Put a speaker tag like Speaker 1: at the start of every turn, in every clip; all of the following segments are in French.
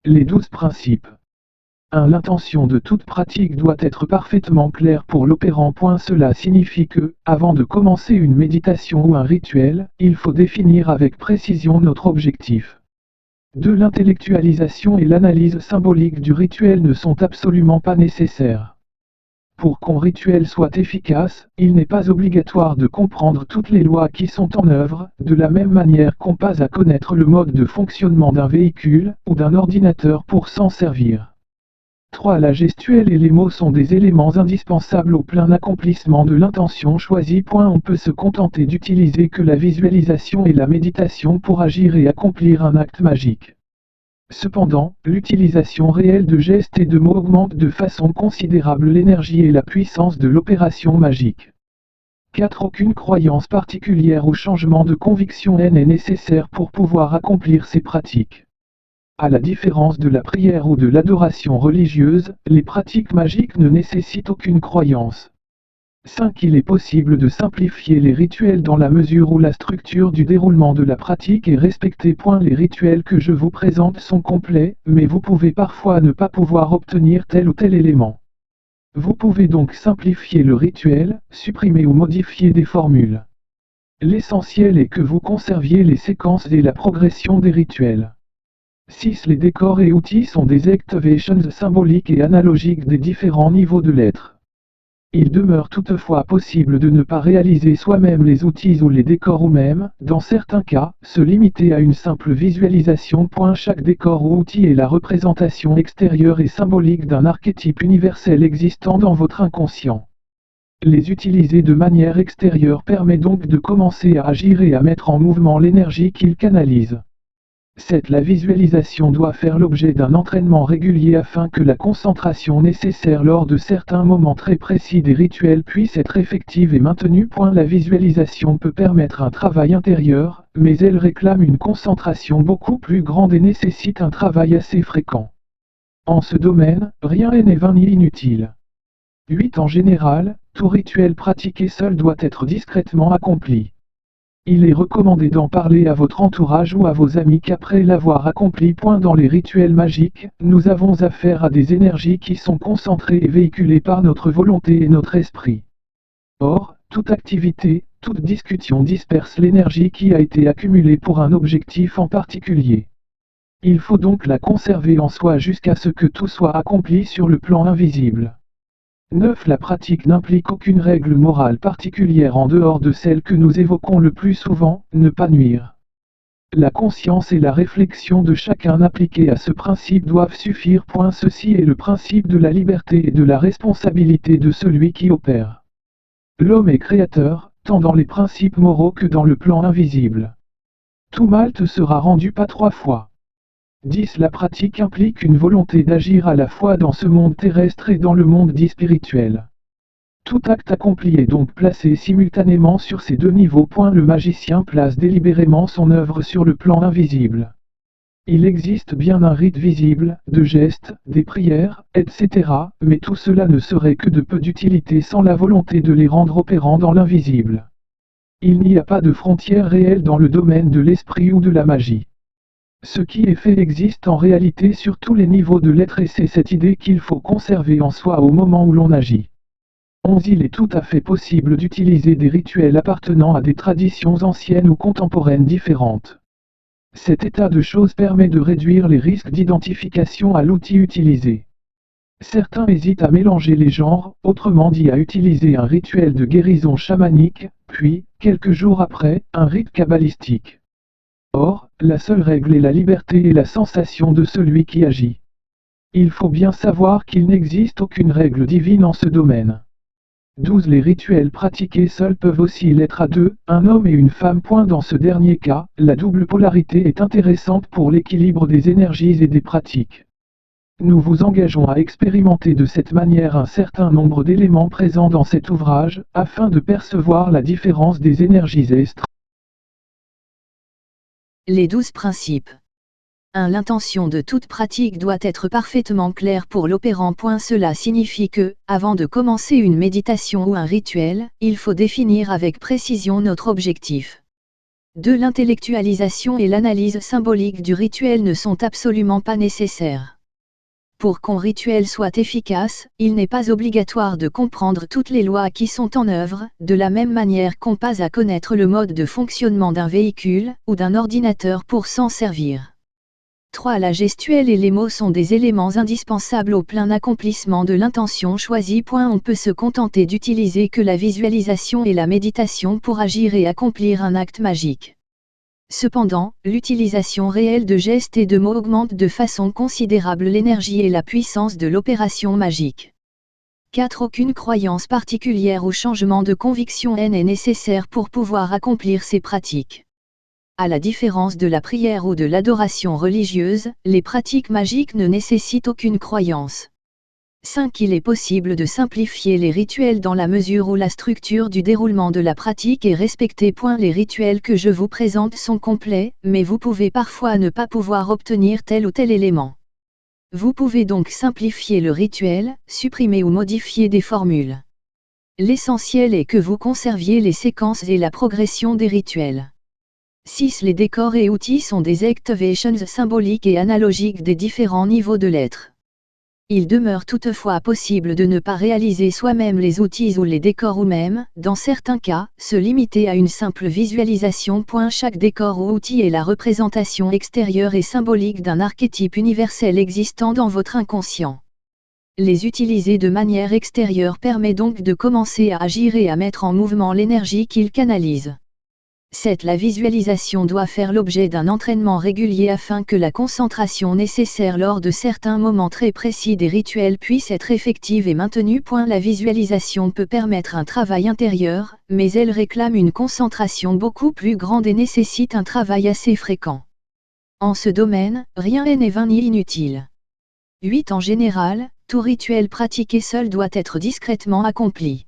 Speaker 1: Les 12 principes. 1. L'intention de toute pratique doit être parfaitement claire pour l'opérant. Cela signifie que, avant de commencer une méditation ou un rituel, il faut définir avec précision notre objectif. 2. L'intellectualisation et l'analyse symbolique du rituel ne sont absolument pas nécessaires. Pour qu'un rituel soit efficace, il n'est pas obligatoire de comprendre toutes les lois qui sont en œuvre, de la même manière qu'on pas à connaître le mode de fonctionnement d'un véhicule ou d'un ordinateur pour s'en servir. 3. La gestuelle et les mots sont des éléments indispensables au plein accomplissement de l'intention choisie. On peut se contenter d'utiliser que la visualisation et la méditation pour agir et accomplir un acte magique. Cependant, l'utilisation réelle de gestes et de mots augmente de façon considérable l'énergie et la puissance de l'opération magique. 4. Aucune croyance particulière ou changement de conviction n'est nécessaire pour pouvoir accomplir ces pratiques. À la différence de la prière ou de l'adoration religieuse, les pratiques magiques ne nécessitent aucune croyance. 5. Il est possible de simplifier les rituels dans la mesure où la structure du déroulement de la pratique est respectée. Les rituels que je vous présente sont complets, mais vous pouvez parfois ne pas pouvoir obtenir tel ou tel élément. Vous pouvez donc simplifier le rituel, supprimer ou modifier des formules. L'essentiel est que vous conserviez les séquences et la progression des rituels. 6. Les décors et outils sont des activations symboliques et analogiques des différents niveaux de l'être. Il demeure toutefois possible de ne pas réaliser soi-même les outils ou les décors ou même, dans certains cas, se limiter à une simple visualisation. Chaque décor ou outil est la représentation extérieure et symbolique d'un archétype universel existant dans votre inconscient. Les utiliser de manière extérieure permet donc de commencer à agir et à mettre en mouvement l'énergie qu'il canalise. 7. La visualisation doit faire l'objet d'un entraînement régulier afin que la concentration nécessaire lors de certains moments très précis des rituels puisse être effective et maintenue. La visualisation peut permettre un travail intérieur, mais elle réclame une concentration beaucoup plus grande et nécessite un travail assez fréquent. En ce domaine, rien n'est vain ni inutile. 8. En général, tout rituel pratiqué seul doit être discrètement accompli. Il est recommandé d'en parler à votre entourage ou à vos amis qu'après l'avoir accompli. Dans les rituels magiques, nous avons affaire à des énergies qui sont concentrées et véhiculées par notre volonté et notre esprit. Or, toute activité, toute discussion disperse l'énergie qui a été accumulée pour un objectif en particulier. Il faut donc la conserver en soi jusqu'à ce que tout soit accompli sur le plan invisible. 9. La pratique n'implique aucune règle morale particulière en dehors de celle que nous évoquons le plus souvent, ne pas nuire. La conscience et la réflexion de chacun appliquées à ce principe doivent suffire. Ceci est le principe de la liberté et de la responsabilité de celui qui opère. L'homme est créateur, tant dans les principes moraux que dans le plan invisible. Tout mal te sera rendu pas 3 fois. 10. La pratique implique une volonté d'agir à la fois dans ce monde terrestre et dans le monde dit spirituel. Tout acte accompli est donc placé simultanément sur ces deux niveaux. Le magicien place délibérément son œuvre sur le plan invisible. Il existe bien un rite visible, de gestes, des prières, etc., mais tout cela ne serait que de peu d'utilité sans la volonté de les rendre opérants dans l'invisible. Il n'y a pas de frontière réelle dans le domaine de l'esprit ou de la magie. Ce qui est fait existe en réalité sur tous les niveaux de l'être et c'est cette idée qu'il faut conserver en soi au moment où l'on agit. 11. Il est tout à fait possible d'utiliser des rituels appartenant à des traditions anciennes ou contemporaines différentes. Cet état de choses permet de réduire les risques d'identification à l'outil utilisé. Certains hésitent à mélanger les genres, autrement dit à utiliser un rituel de guérison chamanique, puis, quelques jours après, un rite kabbalistique. Or, la seule règle est la liberté et la sensation de celui qui agit. Il faut bien savoir qu'il n'existe aucune règle divine en ce domaine. 12. Les rituels pratiqués seuls peuvent aussi l'être à deux, un homme et une femme. Dans ce dernier cas, la double polarité est intéressante pour l'équilibre des énergies et des pratiques. Nous vous engageons à expérimenter de cette manière un certain nombre d'éléments présents dans cet ouvrage, afin de percevoir la différence des énergies estres.
Speaker 2: Les 12 principes. 1. L'intention de toute pratique doit être parfaitement claire pour l'opérant. Cela signifie que, avant de commencer une méditation ou un rituel, il faut définir avec précision notre objectif. 2. L'intellectualisation et l'analyse symbolique du rituel ne sont absolument pas nécessaires. Pour qu'un rituel soit efficace, il n'est pas obligatoire de comprendre toutes les lois qui sont en œuvre, de la même manière qu'on pas à connaître le mode de fonctionnement d'un véhicule ou d'un ordinateur pour s'en servir. 3. La gestuelle et les mots sont des éléments indispensables au plein accomplissement de l'intention choisie. On peut se contenter d'utiliser que la visualisation et la méditation pour agir et accomplir un acte magique. Cependant, l'utilisation réelle de gestes et de mots augmente de façon considérable l'énergie et la puissance de l'opération magique. 4. Aucune croyance particulière ou changement de conviction n'est nécessaire pour pouvoir accomplir ces pratiques. À la différence de la prière ou de l'adoration religieuse, les pratiques magiques ne nécessitent aucune croyance. 5. Il est possible de simplifier les rituels dans la mesure où la structure du déroulement de la pratique est respectée. Les rituels que je vous présente sont complets, mais vous pouvez parfois ne pas pouvoir obtenir tel ou tel élément. Vous pouvez donc simplifier le rituel, supprimer ou modifier des formules. L'essentiel est que vous conserviez les séquences et la progression des rituels. 6. Les décors et outils sont des activations symboliques et analogiques des différents niveaux de l'être. Il demeure toutefois possible de ne pas réaliser soi-même les outils ou les décors ou même, dans certains cas, se limiter à une simple visualisation. Chaque décor ou outil est la représentation extérieure et symbolique d'un archétype universel existant dans votre inconscient. Les utiliser de manière extérieure permet donc de commencer à agir et à mettre en mouvement l'énergie qu'ils canalisent. 7. La visualisation doit faire l'objet d'un entraînement régulier afin que la concentration nécessaire lors de certains moments très précis des rituels puisse être effective et maintenue. La visualisation peut permettre un travail intérieur, mais elle réclame une concentration beaucoup plus grande et nécessite un travail assez fréquent. En ce domaine, rien n'est vain ni inutile. 8. En général, tout rituel pratiqué seul doit être discrètement accompli.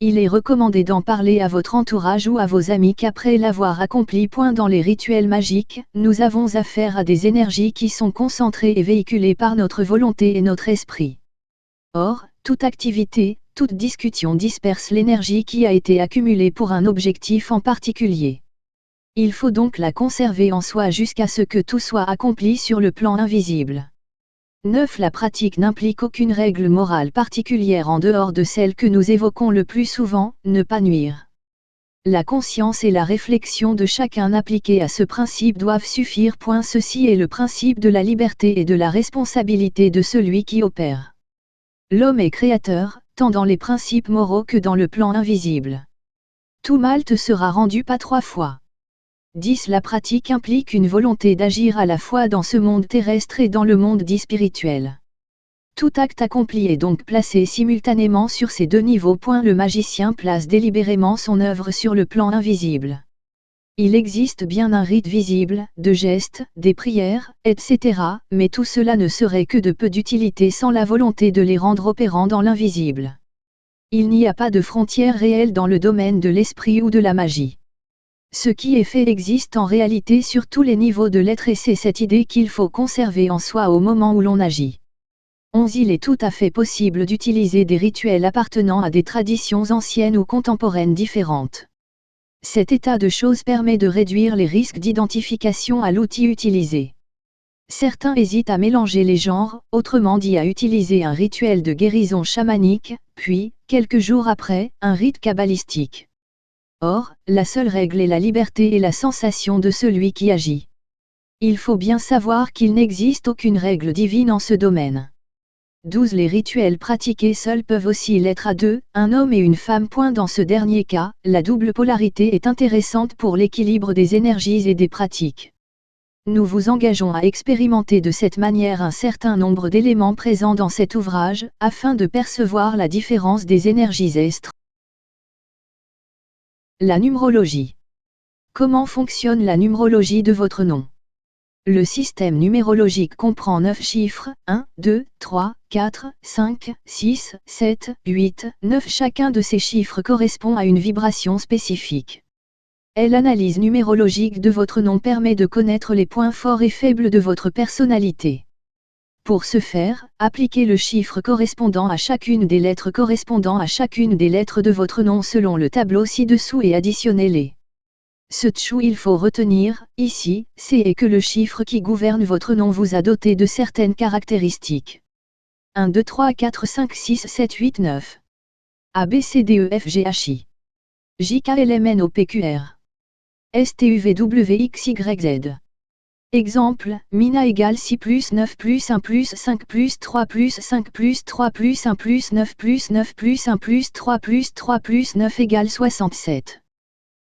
Speaker 2: Il est recommandé d'en parler à votre entourage ou à vos amis qu'après l'avoir accompli. Dans les rituels magiques, nous avons affaire à des énergies qui sont concentrées et véhiculées par notre volonté et notre esprit. Or, toute activité, toute discussion disperse l'énergie qui a été accumulée pour un objectif en particulier. Il faut donc la conserver en soi jusqu'à ce que tout soit accompli sur le plan invisible. 9. La pratique n'implique aucune règle morale particulière en dehors de celle que nous évoquons le plus souvent, ne pas nuire. La conscience et la réflexion de chacun appliquées à ce principe doivent suffire. Ceci est le principe de la liberté et de la responsabilité de celui qui opère. L'homme est créateur, tant dans les principes moraux que dans le plan invisible. Tout mal te sera rendu pas 3 fois. 10. La pratique implique une volonté d'agir à la fois dans ce monde terrestre et dans le monde dit spirituel. Tout acte accompli est donc placé simultanément sur ces deux niveaux. Le magicien place délibérément son œuvre sur le plan invisible. Il existe bien un rite visible, de gestes, des prières, etc., mais tout cela ne serait que de peu d'utilité sans la volonté de les rendre opérants dans l'invisible. Il n'y a pas de frontière réelle dans le domaine de l'esprit ou de la magie. Ce qui est fait existe en réalité sur tous les niveaux de l'être et c'est cette idée qu'il faut conserver en soi au moment où l'on agit. 11. Il est tout à fait possible d'utiliser des rituels appartenant à des traditions anciennes ou contemporaines différentes. Cet état de choses permet de réduire les risques d'identification à l'outil utilisé. Certains hésitent à mélanger les genres, autrement dit à utiliser un rituel de guérison chamanique, puis, quelques jours après, un rite kabbalistique. Or, la seule règle est la liberté et la sensation de celui qui agit. Il faut bien savoir qu'il n'existe aucune règle divine en ce domaine. 12. Les rituels pratiqués seuls peuvent aussi l'être à deux, un homme et une femme. Dans ce dernier cas, la double polarité est intéressante pour l'équilibre des énergies et des pratiques. Nous vous engageons à expérimenter de cette manière un certain nombre d'éléments présents dans cet ouvrage, afin de percevoir la différence des énergies estres. La numérologie. Comment fonctionne la numérologie de votre nom? Le système numérologique comprend 9 chiffres, 1, 2, 3, 4, 5, 6, 7, 8, 9. Chacun de ces chiffres correspond à une vibration spécifique. L'analyse numérologique de votre nom permet de connaître les points forts et faibles de votre personnalité. Pour ce faire, appliquez le chiffre correspondant à chacune des lettres correspondant à chacune des lettres de votre nom selon le tableau ci-dessous et additionnez-les. Ce tchou il faut retenir, ici, c'est que le chiffre qui gouverne votre nom vous a doté de certaines caractéristiques. 1, 2, 3, 4, 5, 6, 7, 8, 9. A, B, C, D, E, F, G, H, I. J, K, L, M, N, O, P, Q, R. S, T, U, V, W, X, Y, Z. Exemple, Mina égale 6 plus 9 plus 1 plus 5 plus 3 plus 5 plus 3 plus 1 plus 9 plus 9 plus 1 plus 3 plus 3 plus 9 égale 67.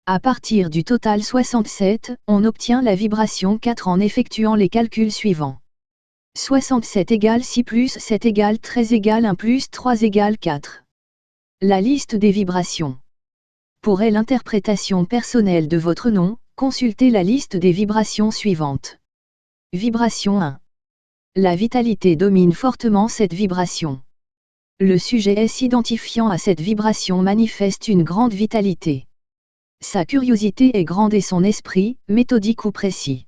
Speaker 2: À partir du total 67, on obtient la vibration 4 en effectuant les calculs suivants. 67 égale 6 plus 7 égale 13 égale 1 plus 3 égale 4. La liste des vibrations. Pour l'interprétation personnelle de votre nom, consultez la liste des vibrations suivantes. Vibration 1. La vitalité domine fortement cette vibration. Le sujet s'identifiant à cette vibration manifeste une grande vitalité. Sa curiosité est grande et son esprit, méthodique ou précis.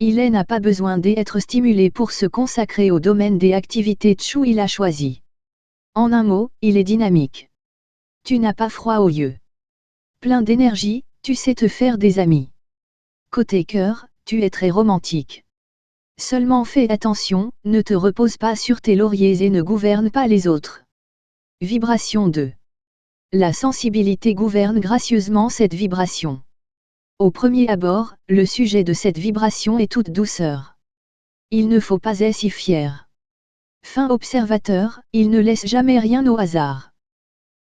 Speaker 2: Il n'a pas besoin d'être stimulé pour se consacrer au domaine des activités tchou il a choisi. En un mot, il est dynamique. Tu n'as pas froid aux yeux. Plein d'énergie, tu sais te faire des amis. Côté cœur, tu es très romantique. Seulement fais attention, ne te repose pas sur tes lauriers et ne gouverne pas les autres. Vibration 2. La sensibilité gouverne gracieusement cette vibration. Au premier abord, le sujet de cette vibration est toute douceur. Il ne faut pas être si fier. Fin observateur, il ne laisse jamais rien au hasard.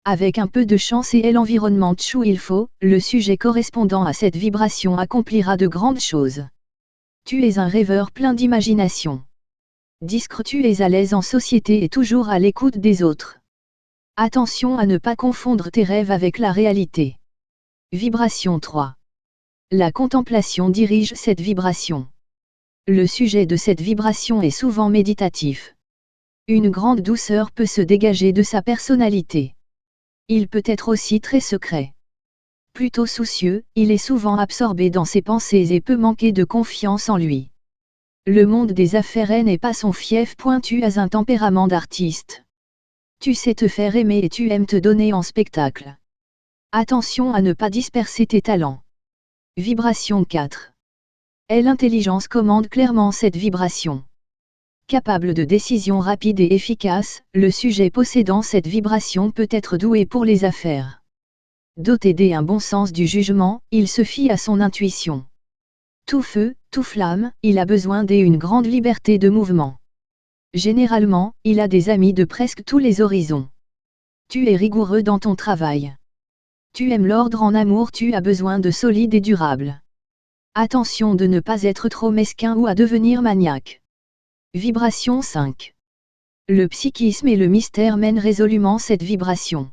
Speaker 2: Avec un peu de chance et l'environnement tchou il faut, le sujet correspondant à cette vibration accomplira de grandes choses. Tu es un rêveur plein d'imagination. Discret, tu es à l'aise en société et toujours à l'écoute des autres. Attention à ne pas confondre tes rêves avec la réalité. Vibration 3. La contemplation dirige cette vibration. Le sujet de cette vibration est souvent méditatif. Une grande douceur peut se dégager de sa personnalité. Il peut être aussi très secret. Plutôt soucieux, il est souvent absorbé dans ses pensées et peut manquer de confiance en lui. Le monde des affaires n'est pas son fief. Tu as un tempérament d'artiste. Tu sais te faire aimer et tu aimes te donner en spectacle. Attention à ne pas disperser tes talents. Vibration 4. L'intelligence commande clairement cette vibration. Capable de décisions rapides et efficaces, le sujet possédant cette vibration peut être doué pour les affaires. Doté d'un bon sens du jugement, il se fie à son intuition. Tout feu, tout flamme, il a besoin d'une grande liberté de mouvement. Généralement, il a des amis de presque tous les horizons. Tu es rigoureux dans ton travail. Tu aimes l'ordre en amour, tu as besoin de solide et durable. Attention de ne pas être trop mesquin ou à devenir maniaque. Vibration 5. Le psychisme et le mystère mènent résolument cette vibration.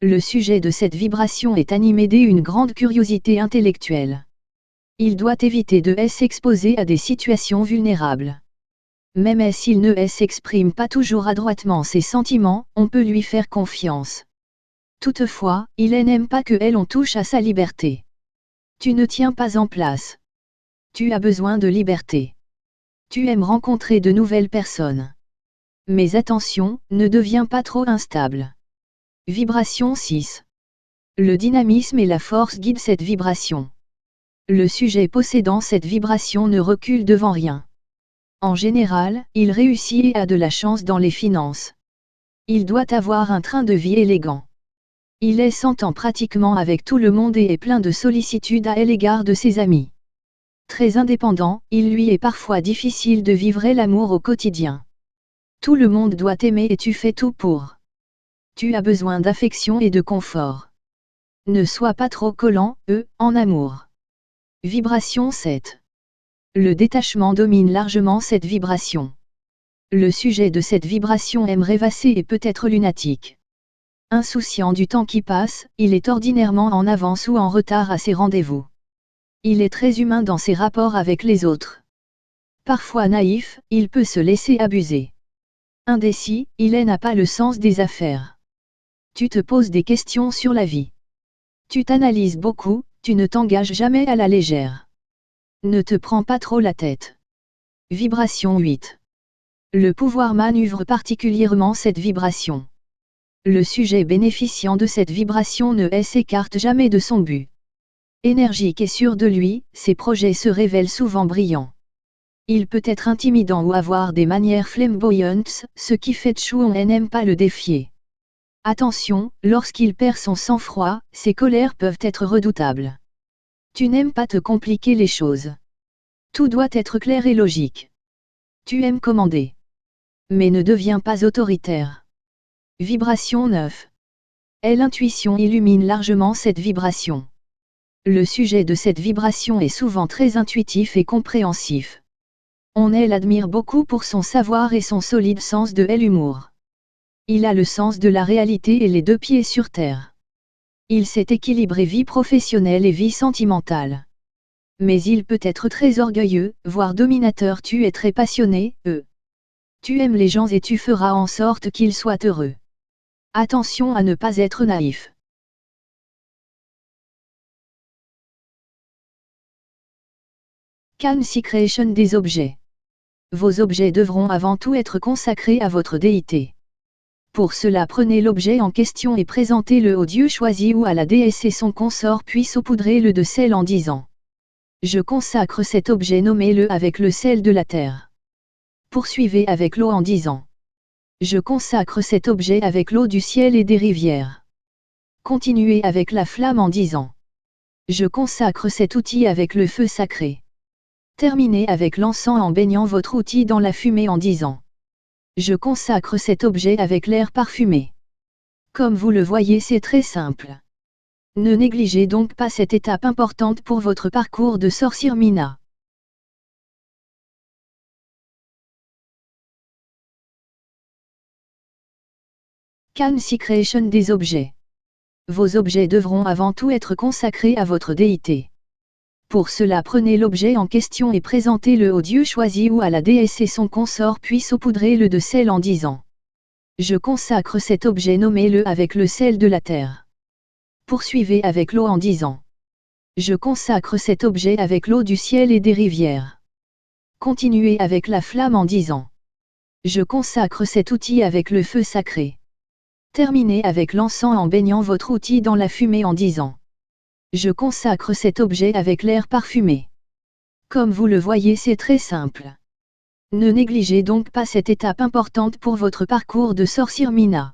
Speaker 2: Le sujet de cette vibration est animé d'une grande curiosité intellectuelle. Il doit éviter de s'exposer à des situations vulnérables. Même s'il ne s'exprime pas toujours adroitement ses sentiments, on peut lui faire confiance. Toutefois, il n'aime pas que on touche à sa liberté. Tu ne tiens pas en place. Tu as besoin de liberté. Tu aimes rencontrer de nouvelles personnes. Mais attention, ne deviens pas trop instable. Vibration 6. Le dynamisme et la force guident cette vibration. Le sujet possédant cette vibration ne recule devant rien. En général, il réussit et a de la chance dans les finances. Il doit avoir un train de vie élégant. Il s'entend pratiquement avec tout le monde et est plein de sollicitude à l'égard de ses amis. Très indépendant, il lui est parfois difficile de vivre l'amour au quotidien. Tout le monde doit t'aimer et tu fais tout pour. Tu as besoin d'affection et de confort. Ne sois pas trop collant, en amour. Vibration 7. Le détachement domine largement cette vibration. Le sujet de cette vibration aime rêvasser et peut être lunatique. Insouciant du temps qui passe, il est ordinairement en avance ou en retard à ses rendez-vous. Il est très humain dans ses rapports avec les autres. Parfois naïf, il peut se laisser abuser. Indécis, il n'a pas le sens des affaires. Tu te poses des questions sur la vie. Tu t'analyses beaucoup, tu ne t'engages jamais à la légère. Ne te prends pas trop la tête. Vibration 8. Le pouvoir manœuvre particulièrement cette vibration. Le sujet bénéficiant de cette vibration ne s'écarte jamais de son but. Énergique et sûr de lui, ses projets se révèlent souvent brillants. Il peut être intimidant ou avoir des manières flamboyantes, ce qui fait Chuan n'aime pas le défier. Attention, lorsqu'il perd son sang-froid, ses colères peuvent être redoutables. Tu n'aimes pas te compliquer les choses. Tout doit être clair et logique. Tu aimes commander. Mais ne deviens pas autoritaire. Vibration 9. Et l'intuition illumine largement cette vibration. Le sujet de cette vibration est souvent très intuitif et compréhensif. On l'admire beaucoup pour son savoir et son solide sens de l'humour. Il a le sens de la réalité et les deux pieds sur terre. Il sait équilibrer vie professionnelle et vie sentimentale. Mais il peut être très orgueilleux, voire dominateur. Tu es très passionné, Tu aimes les gens et tu feras en sorte qu'ils soient heureux. Attention à ne pas être naïf. Consecration des objets. Vos objets devront avant tout être consacrés à votre déité. Pour cela, prenez l'objet en question et présentez-le au dieu choisi ou à la déesse et son consort, puis saupoudrez-le de sel en disant: je consacre cet objet, nommez-le avec le sel de la terre. Poursuivez avec l'eau en disant: je consacre cet objet avec l'eau du ciel et des rivières. Continuez avec la flamme en disant: je consacre cet outil avec le feu sacré. Terminez avec l'encens en baignant votre outil dans la fumée en disant: je consacre cet objet avec l'air parfumé. Comme vous le voyez, c'est très simple. Ne négligez donc pas cette étape importante pour votre parcours de sorcière Mina. Consecration des objets. Vos objets devront avant tout être consacrés à votre déité. Pour cela, prenez l'objet en question et présentez-le au dieu choisi ou à la déesse et son consort, puis saupoudrez-le de sel en disant: je consacre cet objet, nommez-le avec le sel de la terre. Poursuivez avec l'eau en disant: je consacre cet objet avec l'eau du ciel et des rivières. Continuez avec la flamme en disant: je consacre cet outil avec le feu sacré. Terminez avec l'encens en baignant votre outil dans la fumée en disant: je consacre cet objet avec l'air parfumé. Comme vous le voyez, c'est très simple. Ne négligez donc pas cette étape importante pour votre parcours de sorcière Mina.